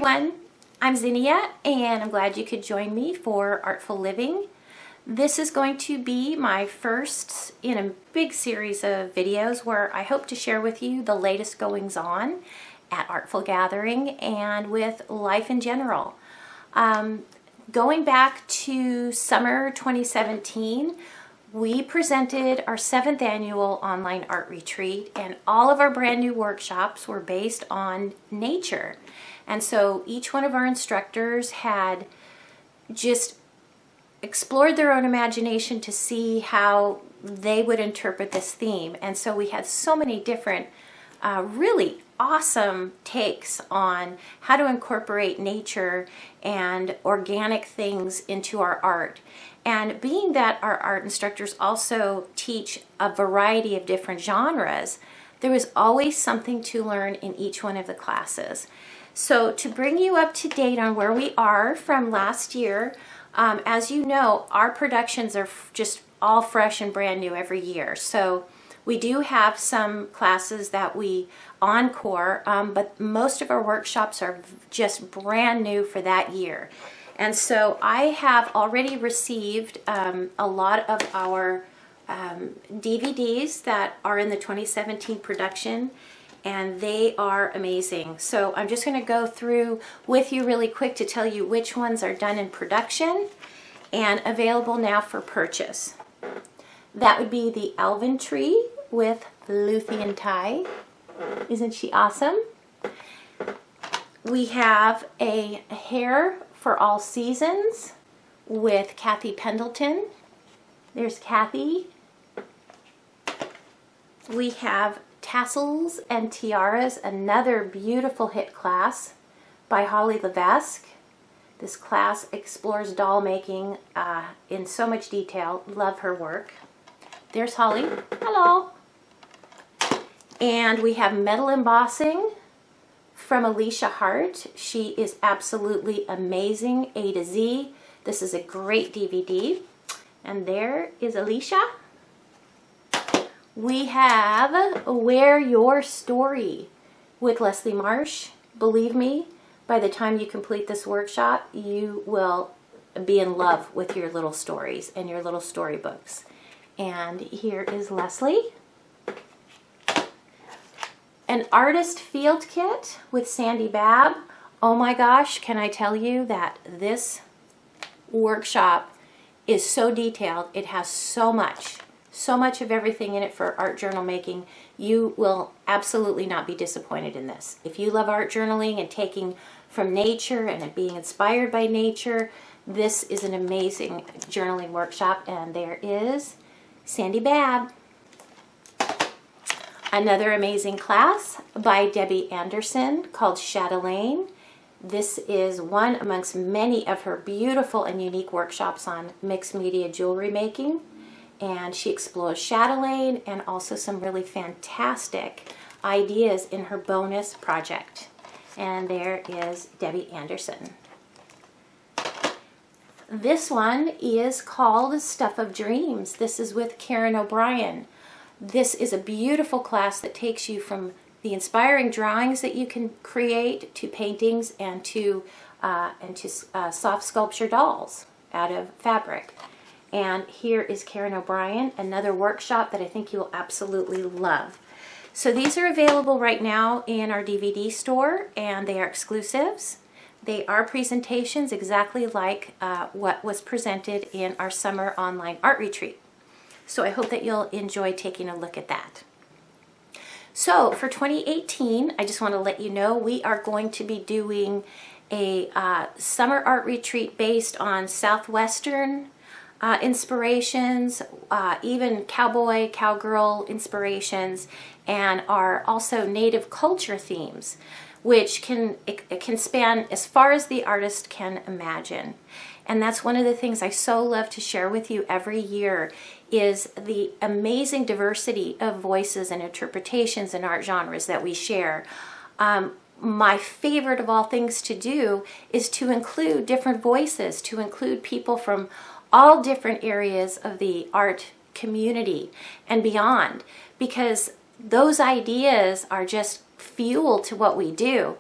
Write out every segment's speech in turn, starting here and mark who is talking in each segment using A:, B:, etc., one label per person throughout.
A: everyone, I'm Zinnia and I'm glad you could join me for Artful Living. This is going to be my first in a big series of videos where I hope to share with you the latest goings on at Artful Gathering and with life in general. Going back to summer 2017, we presented our 7th annual online art retreat, and all of our brand new workshops were based on nature. And so each one of our instructors had just explored their own imagination to see how they would interpret this theme. And so we had so many different really awesome takes on how to incorporate nature and organic things into our art. And being that our art instructors also teach a variety of different genres, there was always something to learn in each one of the classes. So to bring you up to date on where we are from last year, as you know, our productions are just all fresh and brand new every year. So we do have some classes that we encore, but most of our workshops are just brand new for that year. And so I have already received a lot of our DVDs that are in the 2017 production, and they are amazing. So I'm just going to go through with you really quick to tell you which ones are done in production and available now for purchase. That would be the Alvin Tree with Luthien Thai. Isn't she awesome? We have a Hair for All Seasons with Kathy Pendleton. There's Kathy. We have Tassels and Tiaras, another beautiful hit class by Holly Levesque. This class explores doll making in so much detail. Love her work. There's Holly. Hello. And we have Metal Embossing from Alicia Hart. She is absolutely amazing, A to Z. This is a great DVD. And there is Alicia. We have Wear Your Story with Leslie Marsh. Believe me, by the time you complete this workshop, you will be in love with your little stories and your little storybooks. And here is Leslie. An Artist Field Kit with Sandy Babb. Oh my gosh, can I tell you that this workshop is so detailed. It has so much of everything in it for art journal making. You will absolutely not be disappointed in this. If you love art journaling and taking from nature and being inspired by nature, this is an amazing journaling workshop. And there is Sandy Babb. Another amazing class by Debbie Anderson called Chatelaine. This is one amongst many of her beautiful and unique workshops on mixed media jewelry making. And she explores chatelaine and also some really fantastic ideas in her bonus project. And there is Debbie Anderson. This one is called Stuff of Dreams. This is with Karen O'Brien. This is a beautiful class that takes you from the inspiring drawings that you can create to paintings and to soft sculpture dolls out of fabric. And here is Karen O'Brien, another workshop that I think you will absolutely love. So these are available right now in our DVD store, and they are exclusives. They are presentations exactly like what was presented in our summer online art retreat. So I hope that you'll enjoy taking a look at that. So for 2018, I just want to let you know we are going to be doing a summer art retreat based on Southwestern inspirations, even cowboy, cowgirl inspirations, and are also native culture themes, which it can span as far as the artist can imagine. And that's one of the things I so love to share with you every year is the amazing diversity of voices and interpretations and art genres that we share. My favorite of all things to do is to include different voices, to include people from all different areas of the art community and beyond, because those ideas are just fuel to what we do.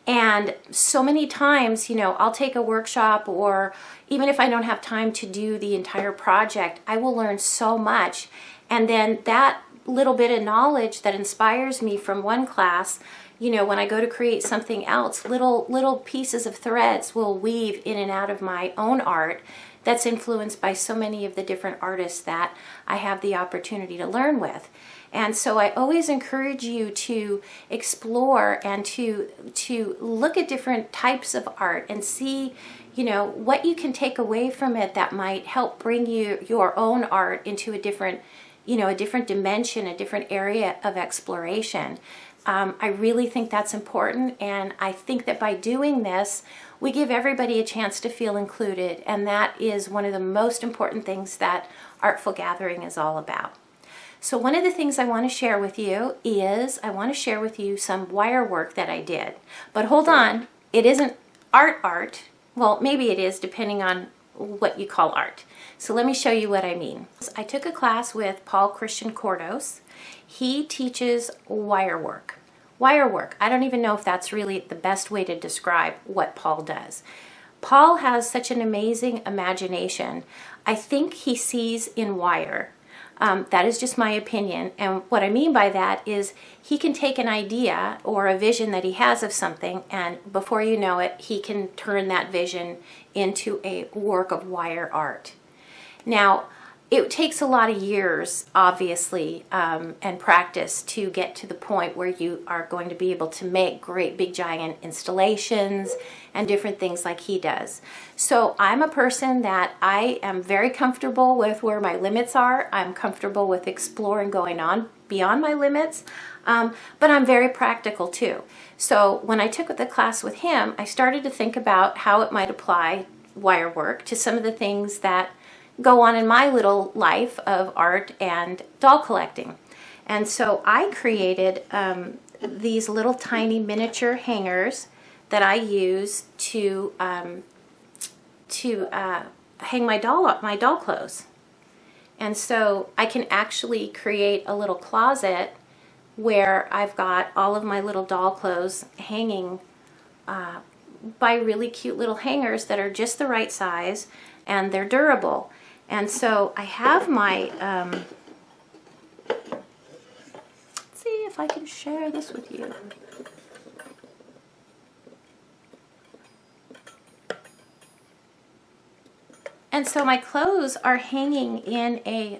A: And so many times, you know, I'll take a workshop, or even if I don't have time to do the entire project, I will learn so much. And then that little bit of knowledge that inspires me from one class, you know, when I go to create something else, little pieces of threads will weave in and out of my own art that's influenced by so many of the different artists that I have the opportunity to learn with. And so I always encourage you to explore and to look at different types of art and see, you know, what you can take away from it that might help bring you your own art into a different, you know, a different dimension, a different area of exploration. I really think that's important, and I think that by doing this, we give everybody a chance to feel included, and that is one of the most important things that Artful Gathering is all about. So one of the things I want to share with you is I want to share with you some wire work that I did. But hold on, it isn't art. Well, maybe it is depending on what you call art. So let me show you what I mean. I took a class with Paul Christian Cordos. He teaches wire work. Wire work, I don't even know if that's really the best way to describe what Paul does. Paul has such an amazing imagination. I think he sees in wire. That is just my opinion, and what I mean by that is he can take an idea or a vision that he has of something, and before you know it, he can turn that vision into a work of wire art. Now, it takes a lot of years, obviously, and practice to get to the point where you are going to be able to make great big giant installations and different things like he does. So I'm a person that I am very comfortable with where my limits are. I'm comfortable with exploring going on beyond my limits, but I'm very practical too. So when I took the class with him, I started to think about how it might apply wire work to some of the things that go on in my little life of art and doll collecting. And so I created these little tiny miniature hangers that I use to hang my doll clothes. And so I can actually create a little closet where I've got all of my little doll clothes hanging by really cute little hangers that are just the right size, and they're durable. And so I have my, let's see if I can share this with you. And so my clothes are hanging in a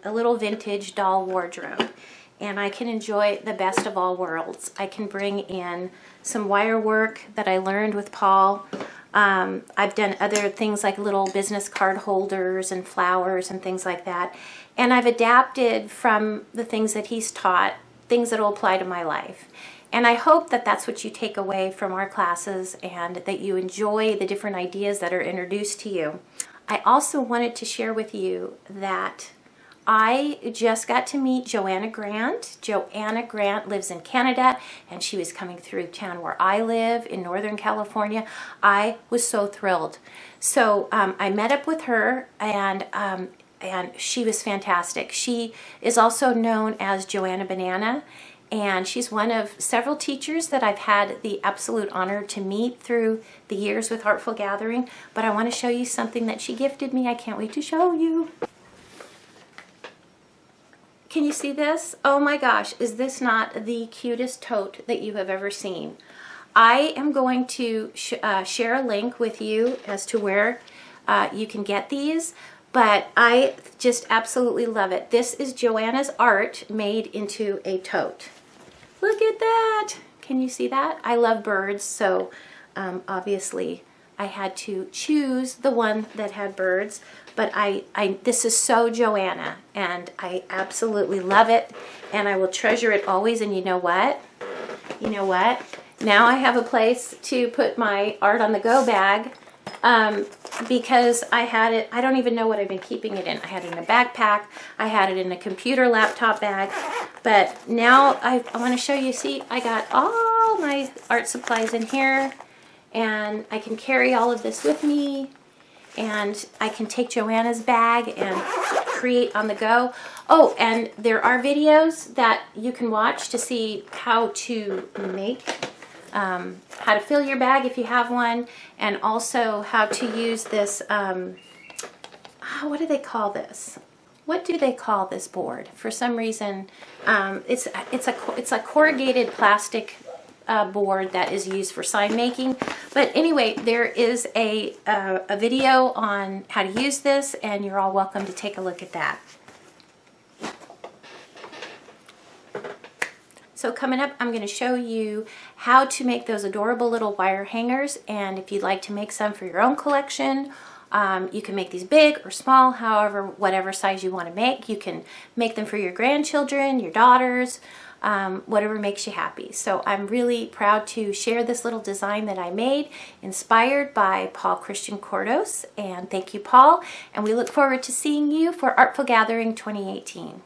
A: little vintage doll wardrobe, and I can enjoy the best of all worlds. I can bring in some wire work that I learned with Paul. I've done other things like little business card holders and flowers and things like that. And I've adapted from the things that he's taught, things that will apply to my life. And I hope that that's what you take away from our classes, and that you enjoy the different ideas that are introduced to you. I also wanted to share with you that I just got to meet Joanna Grant. Joanna Grant lives in Canada, and she was coming through town where I live in Northern California. I was so thrilled. So I met up with her, and she was fantastic. She is also known as Joanna Banana, and she's one of several teachers that I've had the absolute honor to meet through the years with Artful Gathering. But I want to show you something that she gifted me. I can't wait to show you. Can you see this? Oh my gosh, is this not the cutest tote that you have ever seen? I am going to share a link with you as to where you can get these, but I just absolutely love it. This is Joanna's art made into a tote. Look at that! Can you see that? I love birds, so obviously I had to choose the one that had birds, but this is so Joanna, and I absolutely love it, and I will treasure it always. And you know what? You know what? Now I have a place to put my art on the go bag, because I had it, I don't even know what I've been keeping it in. I had it in a backpack, I had it in a computer laptop bag, but now I want to show you. See, I got all my art supplies in here, and I can carry all of this with me, and I can take Joanna's bag and create on the go. Oh, and there are videos that you can watch to see how to make how to fill your bag if you have one, and also how to use this, what do they call this? What do they call this board? For some reason, it's a corrugated plastic board that is used for sign making. But anyway, there is a video on how to use this, and you're all welcome to take a look at that. So coming up, I'm going to show you how to make those adorable little wire hangers, and if you'd like to make some for your own collection, you can make these big or small, however, whatever size you want to make. You can make them for your grandchildren, your daughters, whatever makes you happy. So I'm really proud to share this little design that I made, inspired by Paul Christian Cordos, and thank you, Paul, and we look forward to seeing you for Artful Gathering 2018.